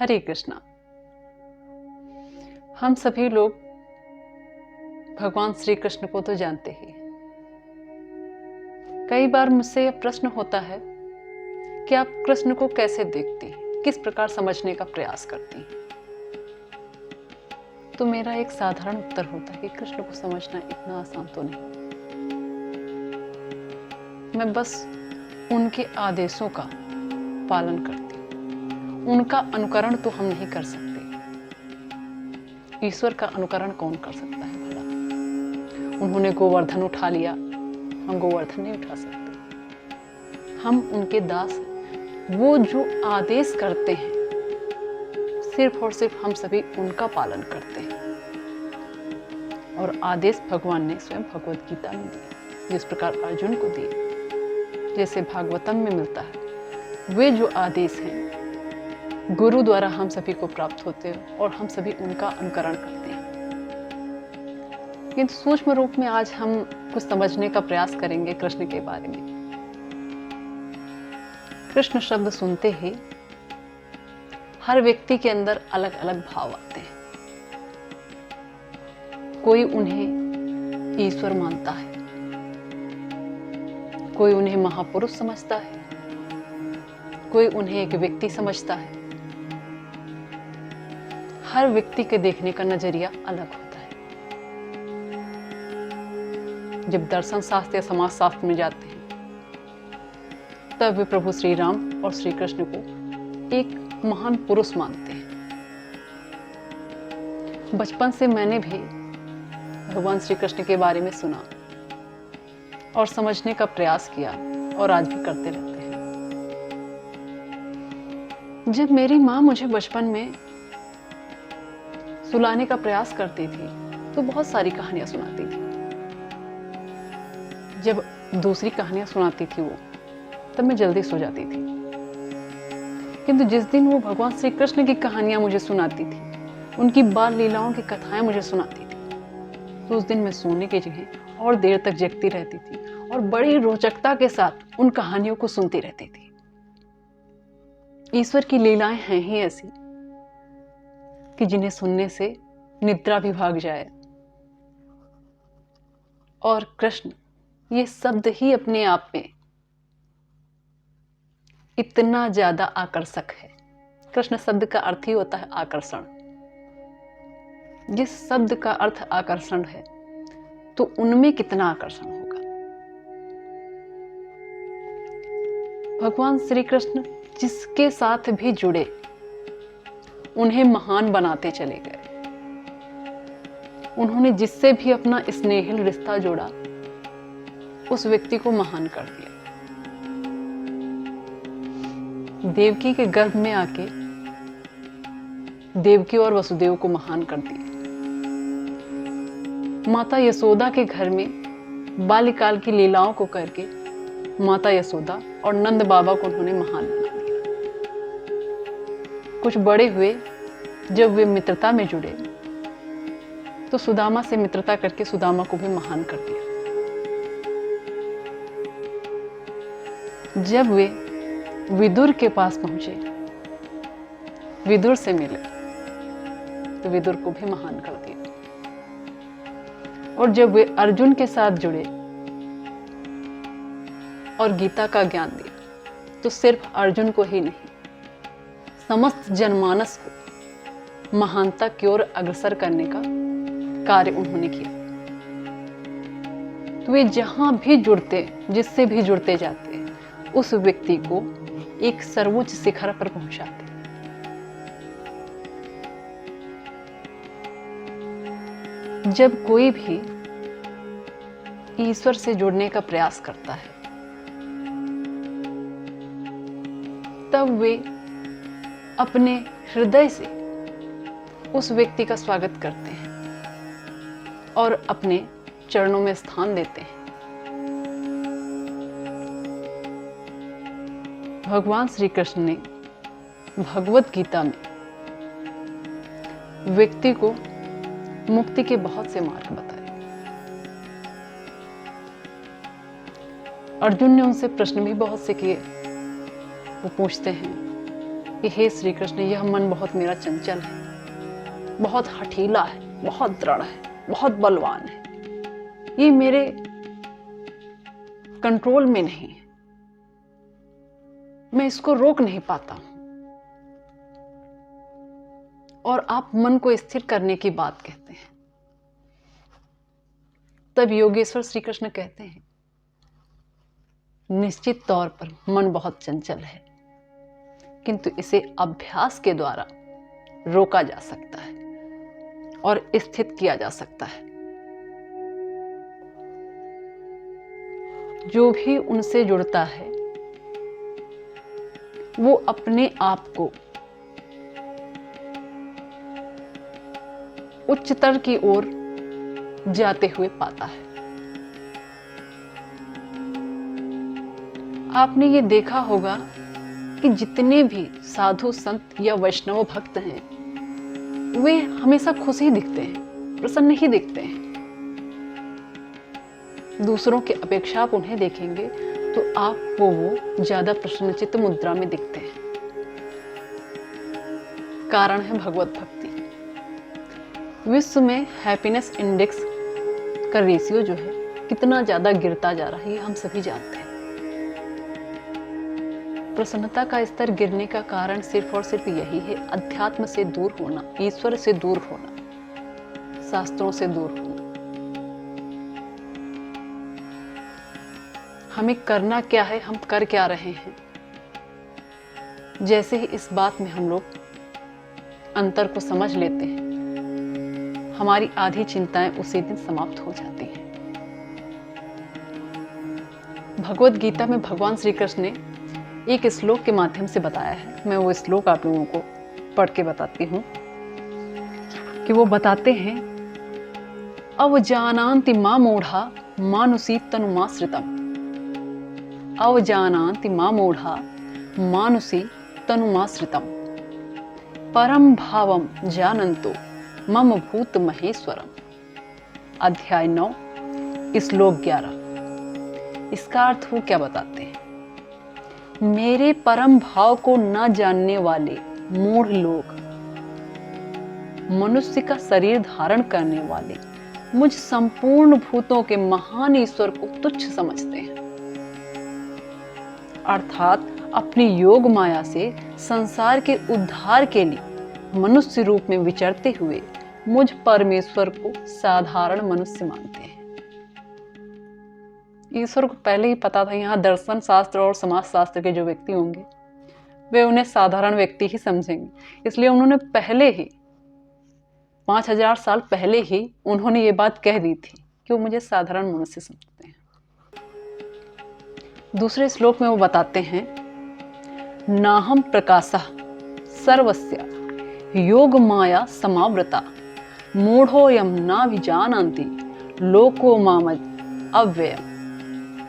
हरे कृष्णा। हम सभी लोग भगवान श्री कृष्ण को तो जानते ही। कई बार मुझसे यह प्रश्न होता है कि आप कृष्ण को कैसे देखती हैं, किस प्रकार समझने का प्रयास करती हैं। तो मेरा एक साधारण उत्तर होता है कि कृष्ण को समझना इतना आसान तो नहीं। मैं बस उनके आदेशों का पालन करती हूँ। उनका अनुकरण तो हम नहीं कर सकते। ईश्वर का अनुकरण कौन कर सकता है भला? उन्होंने गोवर्धन उठा लिया, हम गोवर्धन नहीं उठा सकते। हम उनके दास हैं। वो जो आदेश करते हैं सिर्फ और सिर्फ हम सभी उनका पालन करते हैं। और आदेश भगवान ने स्वयं भगवत गीता में दिए, जिस प्रकार अर्जुन को दिए, जैसे भागवतम में मिलता है। वे जो आदेश हैं गुरु द्वारा हम सभी को प्राप्त होते हैं और हम सभी उनका अनुकरण करते हैं। किंतु सूक्ष्म रूप में आज हम कुछ समझने का प्रयास करेंगे कृष्ण के बारे में। कृष्ण शब्द सुनते ही हर व्यक्ति के अंदर अलग अलग भाव आते हैं। कोई उन्हें ईश्वर मानता है, कोई उन्हें महापुरुष समझता है, कोई उन्हें एक व्यक्ति समझता है। हर व्यक्ति के देखने का नजरिया अलग होता है। जब दर्शन शास्त्र या समाज शास्त्र में जाते हैं तब वे प्रभु श्री राम और श्री कृष्ण को एक महान पुरुष मानते हैं। बचपन से मैंने भी भगवान श्री कृष्ण के बारे में सुना और समझने का प्रयास किया और आज भी करते रहते हैं। जब मेरी माँ मुझे बचपन में सुलाने का प्रयास करती थी तो बहुत सारी कहानियां सुनाती थी। जब दूसरी कहानियां सुनाती थी वो, तब मैं जल्दी सो जाती थी। किंतु जिस दिन वो भगवान श्री कृष्ण की कहानियां मुझे सुनाती थी, उनकी बाल लीलाओं की कथाएं मुझे सुनाती थी, तो उस दिन मैं सोने की जगह और देर तक जगती रहती थी और बड़ी रोचकता के साथ उन कहानियों को सुनती रहती थी। ईश्वर की लीलाएं हैं ही ऐसी कि जिन्हें सुनने से निद्रा भी भाग जाए। और कृष्ण ये शब्द ही अपने आप में इतना ज्यादा आकर्षक है। कृष्ण शब्द का अर्थ ही होता है आकर्षण। जिस शब्द का अर्थ आकर्षण है तो उनमें कितना आकर्षण होगा। भगवान श्री कृष्ण जिसके साथ भी जुड़े उन्हें महान बनाते चले गए। उन्होंने जिससे भी अपना स्नेहिल रिश्ता जोड़ा उस व्यक्ति को महान कर दिया। देवकी के गर्भ में आके देवकी और वसुदेव को महान कर दिया। माता यशोदा के घर में बाल्यकाल की लीलाओं को करके माता यशोदा और नंद बाबा को उन्होंने महान बना दिया। कुछ बड़े हुए, जब वे मित्रता में जुड़े तो सुदामा से मित्रता करके सुदामा को भी महान कर दिया। जब वे विदुर के पास पहुंचे, विदुर से मिले, तो विदुर को भी महान कर दिया। और जब वे अर्जुन के साथ जुड़े और गीता का ज्ञान दिया, तो सिर्फ अर्जुन को ही नहीं, समस्त जनमानस को महानता की ओर अग्रसर करने का कार्य उन्होंने किया। तो वे जहां भी जुड़ते, जिससे भी जुड़ते जाते, उस व्यक्ति को एक सर्वोच्च शिखर पर पहुंचाते। जब कोई भी ईश्वर से जुड़ने का प्रयास करता है तब वे अपने हृदय से उस व्यक्ति का स्वागत करते हैं और अपने चरणों में स्थान देते हैं। भगवान श्री कृष्ण ने भगवत गीता में व्यक्ति को मुक्ति के बहुत से मार्ग बताए। अर्जुन ने उनसे प्रश्न भी बहुत से किए। वो पूछते हैं कि हे श्री कृष्ण, यह मन बहुत मेरा चंचल है, बहुत हठीला है, बहुत दृढ़ है, बहुत बलवान है, ये मेरे कंट्रोल में नहीं है, मैं इसको रोक नहीं पाता हूं। और आप मन को स्थिर करने की बात कहते हैं। तब योगेश्वर श्री कृष्ण कहते हैं, निश्चित तौर पर मन बहुत चंचल है, किंतु इसे अभ्यास के द्वारा रोका जा सकता है और स्थित किया जा सकता है। जो भी उनसे जुड़ता है वो अपने आप को उच्चतर की ओर जाते हुए पाता है। आपने ये देखा होगा कि जितने भी साधु संत या वैष्णव भक्त हैं वे हमेशा खुश ही दिखते हैं, प्रसन्न ही दिखते हैं। दूसरों की अपेक्षा आप उन्हें देखेंगे तो आपको वो ज्यादा प्रसन्नचित्त मुद्रा में दिखते हैं। कारण है भगवत भक्ति। विश्व में हैप्पीनेस इंडेक्स का रेशियो जो है कितना ज्यादा गिरता जा रहा है, ये हम सभी जानते हैं। प्रसन्नता का स्तर गिरने का कारण सिर्फ और सिर्फ यही है, अध्यात्म से दूर होना, ईश्वर से दूर होना, शास्त्रों से दूर होना। हमें करना क्या है, हम कर क्या रहे हैं, जैसे ही इस बात में हम लोग अंतर को समझ लेते हैं, हमारी आधी चिंताएं उसी दिन समाप्त हो जाती हैं। भगवत गीता में भगवान श्री कृष्ण ने एक श्लोक के माध्यम से बताया है। मैं वो श्लोक आप लोगों को पढ़ के बताती हूँ कि वो बताते हैं, अवजानान्ति मा मूढ़ा मानुषी तनुमाश्रितम्, अवजानान्ति मा मूढ़ा मानुषी तनुमाश्रितम्, परम भावम जानन्तो मम भूत महेश्वरम। अध्याय 9 श्लोक 11। इसका अर्थ वो क्या बताते हैं? मेरे परम भाव को न जानने वाले मूढ़ लोग, मनुष्य का शरीर धारण करने वाले, मुझ संपूर्ण भूतों के महान ईश्वर को तुच्छ समझते हैं। अर्थात अपनी योग माया से संसार के उद्धार के लिए मनुष्य रूप में विचरते हुए मुझ परमेश्वर को साधारण मनुष्य मानते हैं। ईश्वर को पहले ही पता था यहाँ दर्शन शास्त्र और समाज शास्त्र के जो व्यक्ति होंगे वे उन्हें साधारण व्यक्ति ही समझेंगे, इसलिए उन्होंने पहले ही 5000 साल पहले ही उन्होंने ये बात कह दी थी कि वो मुझे साधारण मनुष्य समझते हैं। दूसरे श्लोक में वो बताते हैं, नाहम प्रकाशः सर्वस्य योग माया समावृता मूढ़ोयम नाभिजानन्ति लोको मामज अव्ययम्।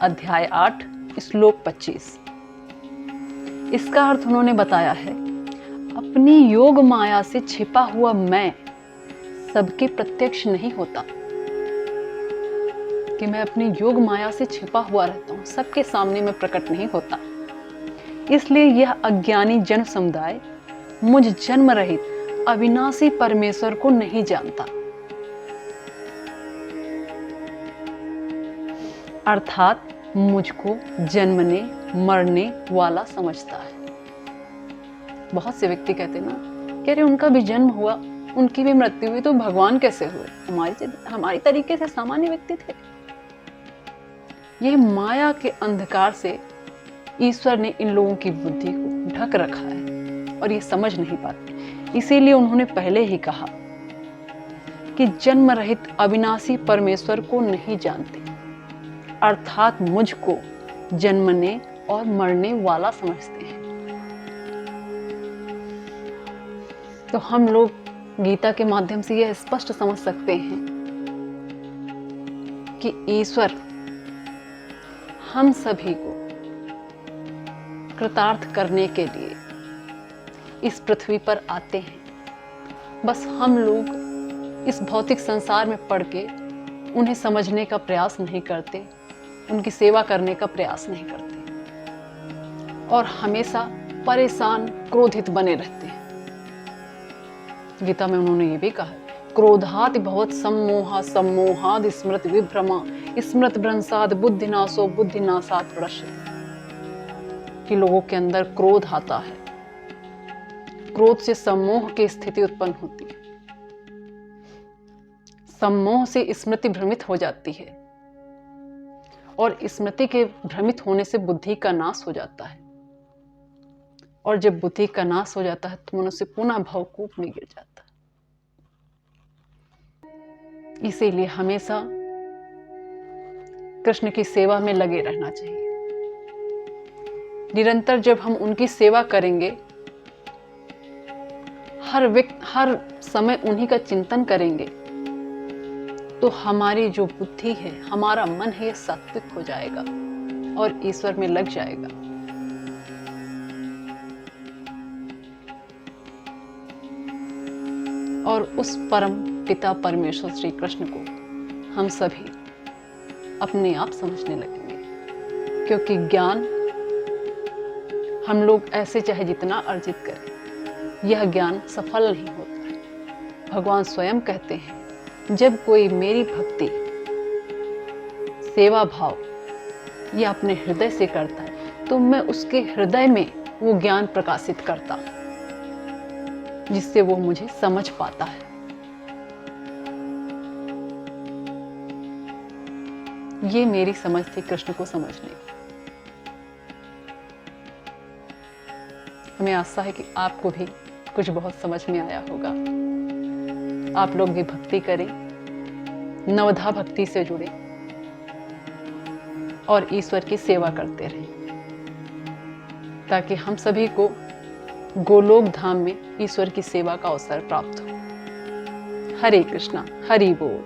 अध्याय 8 श्लोक 25। इसका अर्थ उन्होंने बताया है, अपनी योग माया से छिपा हुआ मैं सबके प्रत्यक्ष नहीं होता, कि मैं अपनी योग माया से छिपा हुआ रहता हूं, सबके सामने मैं प्रकट नहीं होता। इसलिए यह अज्ञानी जन समुदाय मुझ जन्म रहित अविनाशी परमेश्वर को नहीं जानता, अर्थात मुझको जन्मने मरने वाला समझता है। बहुत से व्यक्ति कहते हैं ना, कह रहे उनका भी जन्म हुआ, उनकी भी मृत्यु हुई, तो भगवान कैसे हुए? हमारी तरीके से सामान्य व्यक्ति थे। यह माया के अंधकार से ईश्वर ने इन लोगों की बुद्धि को ढक रखा है और ये समझ नहीं पाते। इसीलिए उन्होंने पहले ही कहा कि जन्म रहित अविनाशी परमेश्वर को नहीं जानते, अर्थात मुझको जन्मने और मरने वाला समझते हैं। तो हम लोग गीता के माध्यम से यह स्पष्ट समझ सकते हैं कि ईश्वर हम सभी को कृतार्थ करने के लिए इस पृथ्वी पर आते हैं। बस हम लोग इस भौतिक संसार में पड़ के उन्हें समझने का प्रयास नहीं करते, उनकी सेवा करने का प्रयास नहीं करते और हमेशा परेशान क्रोधित बने रहते हैं। गीता में उन्होंने ये भी कहा, क्रोधात भवत सम्मोहा सम्मोहाद स्मृति विभ्रमा स्मृत भ्रंसाद बुद्धिनाशो बुद्धिनाशात प्रश्यति, कि लोगों के अंदर क्रोध आता है, क्रोध से सम्मोह की स्थिति उत्पन्न होती है, सम्मोह से स्मृति भ्रमित हो जाती है और स्मृति के भ्रमित होने से बुद्धि का नाश हो जाता है, और जब बुद्धि का नाश हो जाता है तो मनुष्य पुनः भवकूप में गिर जाता है। इसीलिए हमेशा कृष्ण की सेवा में लगे रहना चाहिए। निरंतर जब हम उनकी सेवा करेंगे, हर समय उन्हीं का चिंतन करेंगे, तो हमारी जो बुद्धि है, हमारा मन है, ये सात्विक हो जाएगा और ईश्वर में लग जाएगा। और उस परम पिता परमेश्वर श्री कृष्ण को हम सभी अपने आप समझने लगेंगे, क्योंकि ज्ञान हम लोग ऐसे चाहे जितना अर्जित करें, यह ज्ञान सफल नहीं होता है। भगवान स्वयं कहते हैं, जब कोई मेरी भक्ति, सेवा भाव ये अपने हृदय से करता है, तो मैं उसके हृदय में वो ज्ञान प्रकाशित करता, जिससे वो मुझे समझ पाता है। ये मेरी समझ थी कृष्ण को समझने की। हमें आशा है कि आपको भी कुछ बहुत समझ में आया होगा। आप लोग भी भक्ति करें, नवधा भक्ति से जुड़े और ईश्वर की सेवा करते रहें, ताकि हम सभी को गोलोक धाम में ईश्वर की सेवा का अवसर प्राप्त हो। हरे कृष्णा, हरि बोल।